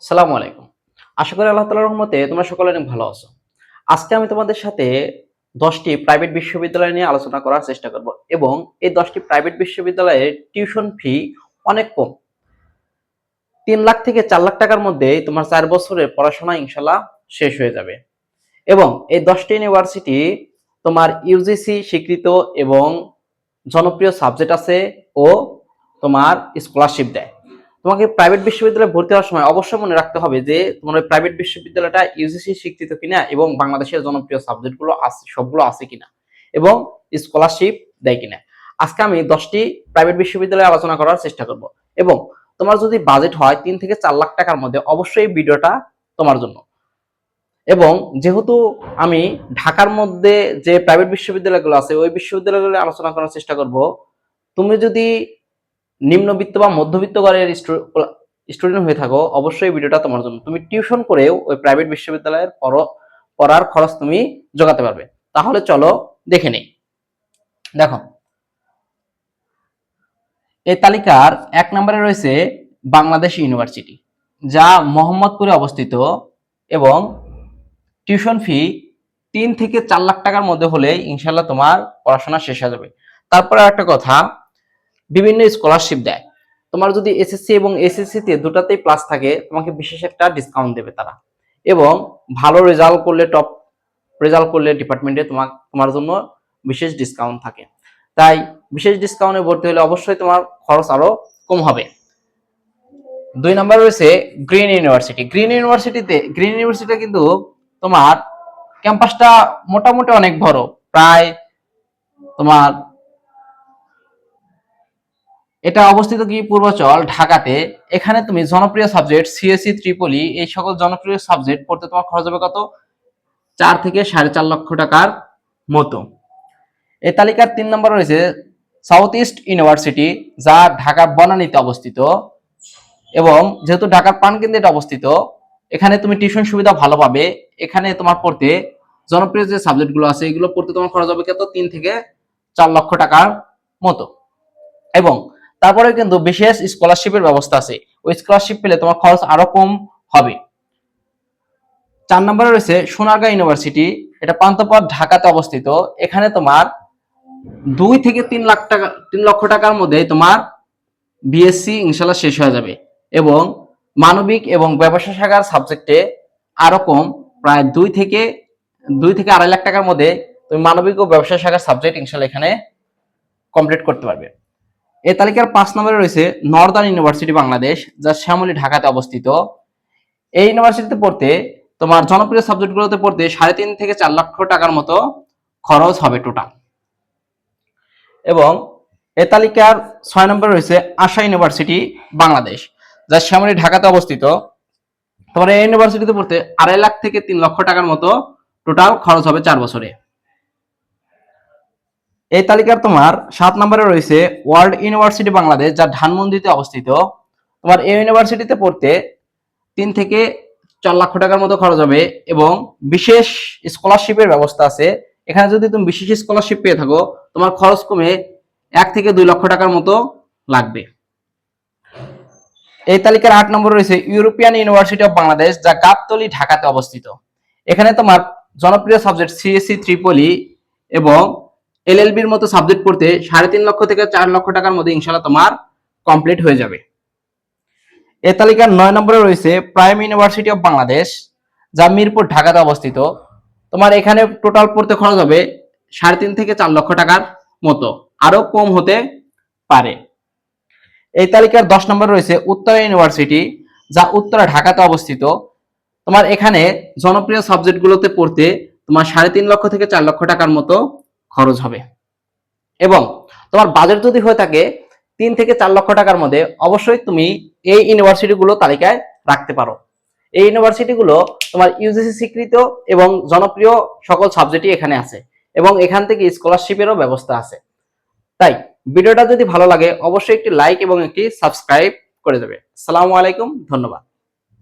সালামু আলাইকুম। আশা করি আল্লাহ তাআলার রহমতে তোমরা সকলে অনেক ভালো আছো। আজকে আমি তোমাদের সাথে ১০টি প্রাইভেট বিশ্ববিদ্যালয় নিয়ে আলোচনা করার চেষ্টা করব এবং এই ১০টি প্রাইভেট বিশ্ববিদ্যালয়ের টিউশন ফি অনেক কম। ৩ লাখ থেকে ৪ লাখ টাকার মধ্যেই তোমার ৪ বছরের পড়াশোনা ইনশাআল্লাহ শেষ হয়ে যাবে। এবং এই ১০টি ইউনিভার্সিটি তোমার ইউজিসি স্বীকৃত এবং জনপ্রিয় সাবজেক্ট আছে ও তোমার স্কলারশিপ দেয়। তোমাকে প্রাইভেট বিশ্ববিদ্যালয়ে ভর্তি হওয়ার সময় অবশ্যই মনে রাখতে হবে যে তোমার ওই প্রাইভেট বিশ্ববিদ্যালয়টা ইউজিসি স্বীকৃত কিনা এবং বাংলাদেশের জনপ্রিয় সাবজেক্টগুলো আছে সবগুলো আছে কিনা এবং স্কলারশিপ দেয় কিনা। আজকে আমি ১০টি প্রাইভেট বিশ্ববিদ্যালয়ে আলোচনা করার চেষ্টা করব এবং তোমার যদি বাজেট হয় ৩ থেকে ৪ লাখ টাকার মধ্যে অবশ্যই ভিডিওটা তোমার জন্য। এবং যেহেতু আমি ঢাকার মধ্যে যে প্রাইভেট বিশ্ববিদ্যালয়গুলো আছে ওই বিশ্ববিদ্যালয়গুলো আলোচনা করার চেষ্টা করব। তুমি যদি নিম্নবিত্ত বা মধ্যবিত্ত ঘরের স্টুডেন্ট হয়ে থাকো অবশ্যই ভিডিওটা তোমার জন্য। তুমি টিউশন করেও ওই প্রাইভেট বিশ্ববিদ্যালয়ের পড়ার খরচ তুমি জোগাতে পারবে। তাহলে চলো দেখে নেই। দেখো, এই তালিকার ১ নম্বরে রয়েছে বাংলাদেশ ইউনিভার্সিটি, যা মোহাম্মদপুরে অবস্থিত এবং টিউশন ফি ৩ থেকে ৪ লাখ টাকার মধ্যে হলে ইনশাআল্লাহ তোমার পড়াশোনা শেষ হয়ে যাবে। তারপরে একটা কথা, বিভিন্ন স্কলারশিপ দেয়। তোমার যদি এসএসসি এবং এসএসসি তে দুটাতেই প্লাস থাকে তোমাকে বিশেষ একটা ডিসকাউন্ট দেবে তারা। এবং ভালো রেজাল্ট করলে টপ রেজাল্ট করলে ডিপার্টমেন্টে তোমার জন্য বিশেষ ডিসকাউন্ট থাকে। তাই বিশেষ ডিসকাউন্টে ভর্তি হলে অবশ্যই তোমার খরচ আরো কম হবে। ২ নম্বরে রয়েছে গ্রিন ইউনিভার্সিটি। গ্রিন ইউনিভার্সিটিটা কিন্তু তোমার ক্যাম্পাসটা মোটামুটি অনেক বড়, প্রায় তোমার এটা অবস্থিত কি পূর্বাচল ঢাকাতে। এখানে তুমি জনপ্রিয় সাবজেক্ট সিএসসি ত্রিপলি এই সকল জনপ্রিয় সাবজেক্ট পড়তে তোমার খরচ হবে কত ৪ থেকে ৪.৫ লক্ষ টাকার মতো। এই তালিকার ৩ নম্বরে রয়েছে সাউথ ইস্ট ইউনিভার্সিটি, যা ঢাকার বনানীতে অবস্থিত এবং যেহেতু ঢাকার প্রাণকেন্দ্রে এটা অবস্থিত এখানে তুমি টিউশন সুবিধা ভালো পাবে। এখানে তোমার পড়তে জনপ্রিয় যে সাবজেক্টগুলো আছে এগুলো পড়তে তোমার খরচ হবে কত ৩ থেকে ৪ লক্ষ টাকার মতো। এবং তারপরে কিন্তু বিশেষ স্কলারশিপের ব্যবস্থা আছে, ওই স্কলারশিপ পেলে তোমার খরচ আরো কম হবে। ৪ নম্বরে রয়েছে সোনারগাঁ ইউনিভার্সিটি, এটা পান্থপথ ঢাকাতে অবস্থিত। এখানে তোমার ২ থেকে ৩ লক্ষ টাকার মধ্যে তোমার বিএসসি ইনশাআল্লাহ শেষ হয়ে যাবে এবং মানবিক এবং ব্যবসা শাখার সাবজেক্টে আরো কম, প্রায় ২ থেকে ২.৫ লাখ টাকার মধ্যে তুমি মানবিক ও ব্যবসা শাখার সাবজেক্ট ইনশাআল্লাহ এখানে কমপ্লিট করতে পারবে। এই তালিকার ৫ নম্বরে রয়েছে নর্দার্ন ইউনিভার্সিটি বাংলাদেশ, যা শ্যামলী ঢাকাতে অবস্থিত। এই ইউনিভার্সিটিতে পড়তে তোমার জনপ্রিয় সাবজেক্টগুলোতে পড়তে ৩.৫ থেকে ৪ লক্ষ টাকার মতো খরচ হবে টোটাল। এবং এই তালিকার ৬ নম্বরে রয়েছে আশা ইউনিভার্সিটি বাংলাদেশ, যা শ্যামলী ঢাকাতে অবস্থিত। তোমার এই ইউনিভার্সিটিতে পড়তে ২.৫ লাখ থেকে ৩ লক্ষ টাকার মতো টোটাল খরচ হবে ৪ বছরে। এই তালিকার তোমার ৭ নম্বরে রয়েছে ওয়ার্ল্ড ইউনিভার্সিটি বাংলাদেশ, যা ধানমন্ডিতে অবস্থিত। তোমার এই ইউনিভার্সিটিতে পড়তে ৩ থেকে ৪ লক্ষ টাকার মতো খরচ হবে এবং বিশেষ স্কলারশিপের ব্যবস্থা আছে। এখানে যদি তুমি বিশেষ স্কলারশিপ পেয়ে থাকো তোমার খরচ কমে ১ থেকে ২ লক্ষ টাকার মতো লাগবে। এই তালিকার ৮ নম্বরে রয়েছে ইউরোপিয়ান ইউনিভার্সিটি অফ বাংলাদেশ, যা গাবতলী ঢাকাতে অবস্থিত। এখানে তোমার জনপ্রিয় সাবজেক্ট সিএসসি ত্রিপলি এবং এলএলবির মতো সাবজেক্ট পড়তে ৩.৫ লক্ষ থেকে ৪ লক্ষ টাকার মধ্যে ইনশাআল্লাহ তোমার কমপ্লিট হয়ে যাবে। এই তালিকার ৯ নম্বরে রয়েছে প্রাইম ইউনিভার্সিটি অফ বাংলাদেশ, যা মিরপুর ঢাকাতে অবস্থিত। তোমার এখানে টোটাল পড়তে খরচ হবে ৩.৫ থেকে ৪ লক্ষ টাকার মতো, আরো কম হতে পারে। এই তালিকার ১০ নম্বরে রয়েছে উত্তরা ইউনিভার্সিটি, যা উত্তরা ঢাকাতে অবস্থিত। তোমার এখানে জনপ্রিয় সাবজেক্টগুলোতে পড়তে তোমার ৩.৫ লক্ষ থেকে ৪ লক্ষ টাকার মতো খরচ হবে। এবং তোমার বাজেট যদি হয়ে থাকে ৩ থেকে ৪ লক্ষ টাকার মধ্যে অবশ্যই তুমি এই ইউনিভার্সিটিগুলো তালিকায় রাখতে পারো। এই ইউনিভার্সিটিগুলো তোমার ইউজিসি স্বীকৃত এবং জনপ্রিয় সকল সাবজেক্টই এখানে আছে এবং এখান থেকে স্কলারশিপেরও ব্যবস্থা আছে। তাই ভিডিওটা যদি ভালো লাগে অবশ্যই একটি লাইক এবং একটি সাবস্ক্রাইব করে দেবে। আসসালামু আলাইকুম, ধন্যবাদ।